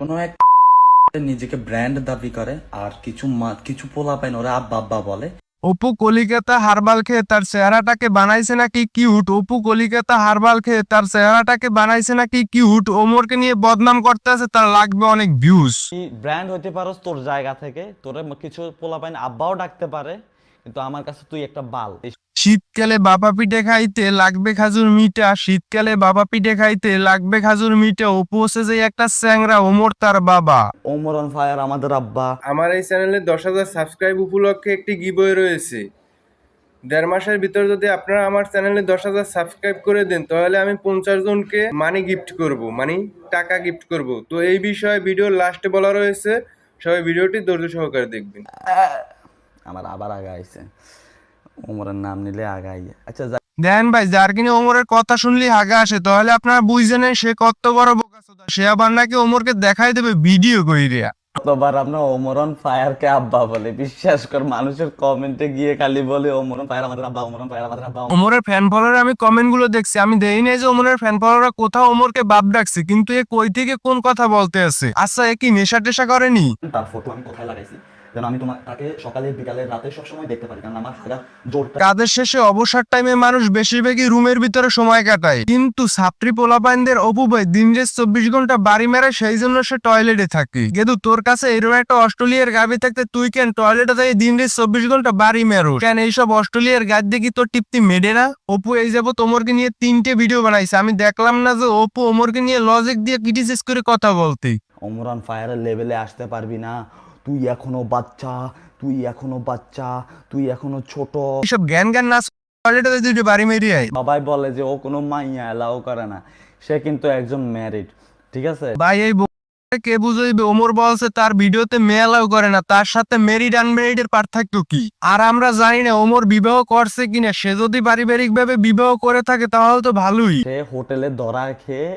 কোনো এক নিজেকে ব্র্যান্ড দাবি করে আর কিছু পোলাপাইন ওরা আব্বা আব্বা বলে। অপু কলিকাতা হারবাল খেয়ে তার চেহারাটাকে বানাইছে নাকি কিউট। অপু কলিকাতা হারবাল খেয়ে তার চেহারাটাকে বানাইছে নাকি কিউট। ওমরকে নিয়ে বদনাম করতে আছে, তার লাগবে অনেক ভিউজ। তুই ব্র্যান্ড হইতে পারোস তোর জায়গা থেকে, তোরে কিছু পোলাপাইন আব্বাও ডাকতে পারে, কিন্তু আমার কাছে তুই একটা বাল। শীতকালে বাবা পিঠে খাইতে লাগবে খাজুর মিঠা, শীতকালে বাবা পিঠে খাইতে লাগবে খাজুর মিঠা। অপু হচ্ছে যে একটা স্যাংরা, ওমর তার বাবা। ওমর অন ফায়ার আমাদের আব্বা। আমার এই চ্যানেলে 10,000 সাবস্ক্রাইব উপলক্ষে একটি গিভওয়ে রয়েছে। 1.5 মাসের ভিতর যদি আপনারা আমার চ্যানেলে 10,000 সাবস্ক্রাইব করে দেন, তাহলে আমি 50 জনকে মানি গিফট করব, মানে টাকা গিফট করব। তো এই বিষয়ে ভিডিওর লাস্টে বলা রয়েছে, সবাই ভিডিওটি ধৈর্য সহকারে দেখবেন। আমার আবার আগা আইছে, ওমরের নাম নিলে আগাই। আচ্ছা দেন ভাই, যার কিনে ওমরের কথা শুনলি হাগা আসে, তাহলে আপনারা বুঝে নেন সে কত বড় বোকাচোদা। সে আবার নাকি ওমরকে দেখাই দেবে ভিডিও কইরা। কতবার আমরা ওমর অন ফায়ার কে আব্বা বলে, বিশ্বাস কর মানুষের কমেন্টে গিয়ে খালি বলে ওমর অন ফায়ার আমাদের আব্বা, ওমর অন ফায়ার আমাদের আব্বা। ওমরের ফ্যান ফলোয়ার আমি কমেন্ট গুলো দেখছি, আমি দেই নাই যে ওমরের ফ্যান ফলোয়াররা কোথাও ওমরকে বাপ ডাকছে, কিন্তু এ কই থেকে কোন কথা বলতে আছে। আচ্ছা, এ কি নেশা টেশা করেনি? তার ফটো আমি কোথায় লাগাইছি যেন আমি তাকে সকালে বিকালে রাতে সবসময় দেখতে পারি, কারণ আমার হাগা জোরটা। কাজের শেষে অবসর টাইমে মানুষ বেশিরভাগই রুমের ভিতরে সময় কাটায়, কিন্তু ছাত্রী পোলাপাইনদের অপু ভাই দিন যে 24 ঘন্টা বাড়ি মেরে, সেই জন্য সে টয়লেটে থাকে। কিন্তু তোর কাছে এরকম একটা অস্ট্রেলিয়ার গাবি থাকতে তুই কেন টয়লেটে থেকে দিন যে 24 ঘন্টা বাড়ি মেরো কেন? এইসব অস্ট্রেলিয়ার গাছ দেখি তোর টিপতি মেডে না? অপু এই যাবত ওমরকে নিয়ে 3টে ভিডিও বানাইছে, আমি দেখলাম না যে অপু ওমরকে নিয়ে লজিক দিয়ে ক্রিটিসাইজ করে কথা বলতে। ওমর অন ফায়ারের লেভেলে আসতে পারবি না, তুই এখনো বাচ্চা, তুই এখনো বাচ্চা, তুই এখনো ছোট। এইসব জ্ঞান জ্ঞান না টয়লেটে দুটো বাড়ি মেরে আয়। সবাই বলে যে ও কোনো মাইয়া এলাও করে না, সে কিন্তু একজন ম্যারিড, ঠিক আছে ভাই এই কে বুঝাইবে? ওমর বলছে তার ভিডিওতে মেয়ে অ্যালাউ করে না, তার সাথে মেরিড আনমেরিড এর পার্থক্য কি? আর আমরা জানি না ওমর বিবাহ করছে কিনা। সে যদি পারিবারিক ভাবে বিবাহ করে থাকে তাহলে তো ভালোই, সে হোটেলে ধরা খেয়ে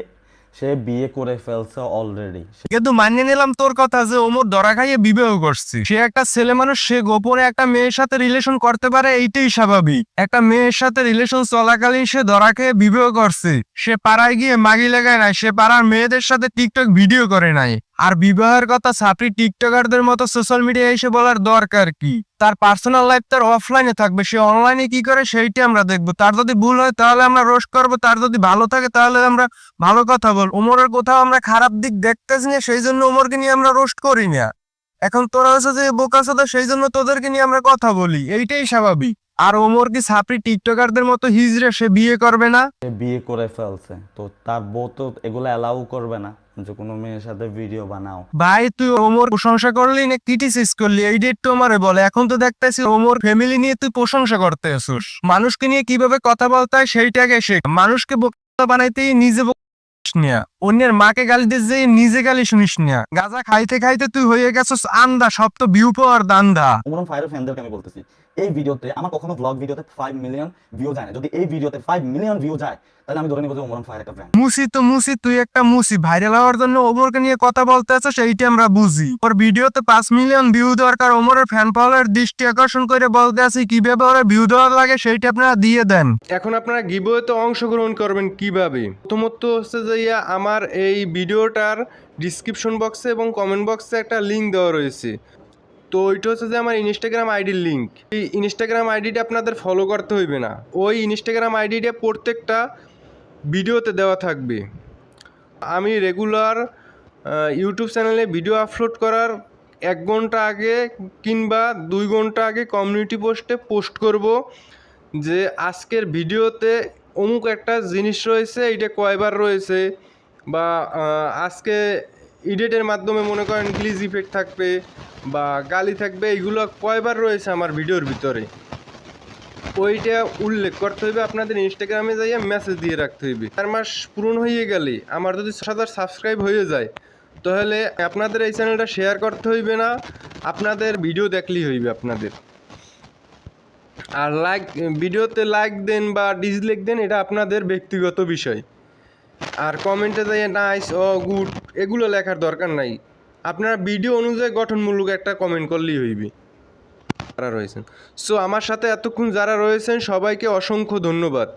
সে বিয়ে করে ফেলছে অলরেডি। কিন্তু মানিয়ে নিলাম তোর কথা যে ওমর ধরা খাইয়ে বিবাহ করছে। সে একটা ছেলে মানুষ, সে গোপনে একটা মেয়ের সাথে রিলেশন করতে পারে, এইটাই স্বাভাবিক। একটা মেয়ের সাথে রিলেশন চলাকালীন সে ধরা খেয়ে বিবাহ করছে, সে পাড়ায় গিয়ে মাগি লাগায় নাই, সে পাড়ার মেয়েদের সাথে টিকটক ভিডিও করে নাই। আর বিবাহের কথা ছাত্রী টিকটকারদের মতো সোশ্যাল মিডিয়ায় এসে বলার দরকার কি? তার পার্সোনাল লাইফ তার অফলাইনে থাকবে, সে অনলাইনে কি করে সেইটা আমরা দেখবো। তার যদি ভুল হয় তাহলে আমরা রোস্ট করবো, তার যদি ভালো থাকে তাহলে আমরা ভালো কথা বল। ওমরের কোথাও আমরা খারাপ দিক দেখতেছি না, সেই জন্য ওমরকে নিয়ে আমরা রোস্ট করি না। এখন তোরা হচ্ছে যে বোকাচোদা, সেই জন্য তোদেরকে নিয়ে আমরা কথা বলি, এইটাই স্বাভাবিক। আর ওমর কি ছাত্রী টিকটকারদের মতো হিজড়ে? সে বিয়ে করবে না। সে বিয়ে করে ফেলছে, তো তার বউ তো এগুলো অ্যালাউ করবে না যে কোনো মেয়ের সাথে ভিডিও বানাও। ভাই তুই ওমর প্রশংসা করলি না ক্রিটিসাইজ করলি, এই ডেট তো আমারে বলে। এখন তো দেখতেছি ওমর ফ্যামিলি নিয়ে তুই প্রশংসা করতে আসিস। মানুষকে নিয়ে কিভাবে কথা বলতে হয় সেইটাকে শেখ। মানুষকে বোকা বানাইতেই নিজে নিয়া, অন্যের মাকে গালি দিস যে নিজে গালি শুনিস না। গাঁজা খাইতে খাইতে তুই হয়ে গেছিস আন্দা, সব তো ভিউ পাওয়ার দান্দা। ওমর অন ফায়ারের ফ্যানদেরকে আমি বলতেছি, এই ভিডিওতে আমার কখনো ব্লগ ভিডিওতে 5 মিলিয়ন ভিউ যায় না, যদি এই ভিডিওতে 5 মিলিয়ন ভিউ যায় তাহলে আমি ধরে নিব যে ওমর অন ফায়ার একটা ব্র্যান্ড। মুসি তুই একটা মুসি। ভাইরাল হওয়ার জন্য ওমরকে নিয়ে কথা বলতে আছো, সেইটা আমরা বুঝি। ওর ভিডিওতে 5 মিলিয়ন ভিউ দরকার, ওমরের ফ্যান ফলোয়ার দৃষ্টি আকর্ষণ করে বলতে আছি কিভাবে ওরা ভিউ দেওয়ার লাগে সেইটা আপনারা দিয়ে দেন। এখন আপনারা গিভওয়েতে অংশগ্রহণ করবেন কিভাবে? প্রথমত হচ্ছে যে আমার এই ভিডিওটার ডিসক্রিপশন বক্সে এবং কমেন্ট বক্সে একটা লিঙ্ক দেওয়া রয়েছে। তো ওইটা হচ্ছে যে আমার ইনস্টাগ্রাম আইডির লিঙ্ক। এই ইনস্টাগ্রাম আইডিটা আপনাদের ফলো করতে হইবে না, ওই ইনস্টাগ্রাম আইডিটা প্রত্যেকটা ভিডিওতে দেওয়া থাকবে। আমি রেগুলার ইউটিউব চ্যানেলে ভিডিও আপলোড করার 1 ঘন্টা আগে কিংবা 2 ঘন্টা আগে কমিউনিটি পোস্টে পোস্ট করব যে আজকের ভিডিওতে অমুক একটা জিনিস রয়েছে, এটা কয়বার রয়েছে, বা আজকে এডিটের মাধ্যমে মনে করেন গ্লিজ ইফেক্ট থাকবে বা গালি থাকবে, এইগুলো কয়বার রয়েছে আমার ভিডিওর ভিতরে, ওইটা উল্লেখ করতে হইবে। আপনাদের ইনস্টাগ্রামে যাইয়া মেসেজ দিয়ে রাখতে হইবে। 4 মাস পূরণ হয়ে গেলে আমার যদি 6,000 সাবস্ক্রাইব হয়ে যায়, তাহলে আপনাদের এই চ্যানেলটা শেয়ার করতে হইবে না, আপনাদের ভিডিও দেখলেই হইবে আপনাদের। আর ভিডিওতে লাইক দেন বা ডিসলাইক দেন, এটা আপনাদের ব্যক্তিগত বিষয়। আর কমেন্টে যাইয়া নাইস ও গুড এগুলো লেখার দরকার নাই, আপনারা ভিডিও অনুযায়ী গঠনমূলক একটা কমেন্ট করলেই হইবে। যারা রয়েছেন, সো আমার সাথে এতক্ষণ যারা রয়েছেন সবাইকে অসংখ্য ধন্যবাদ।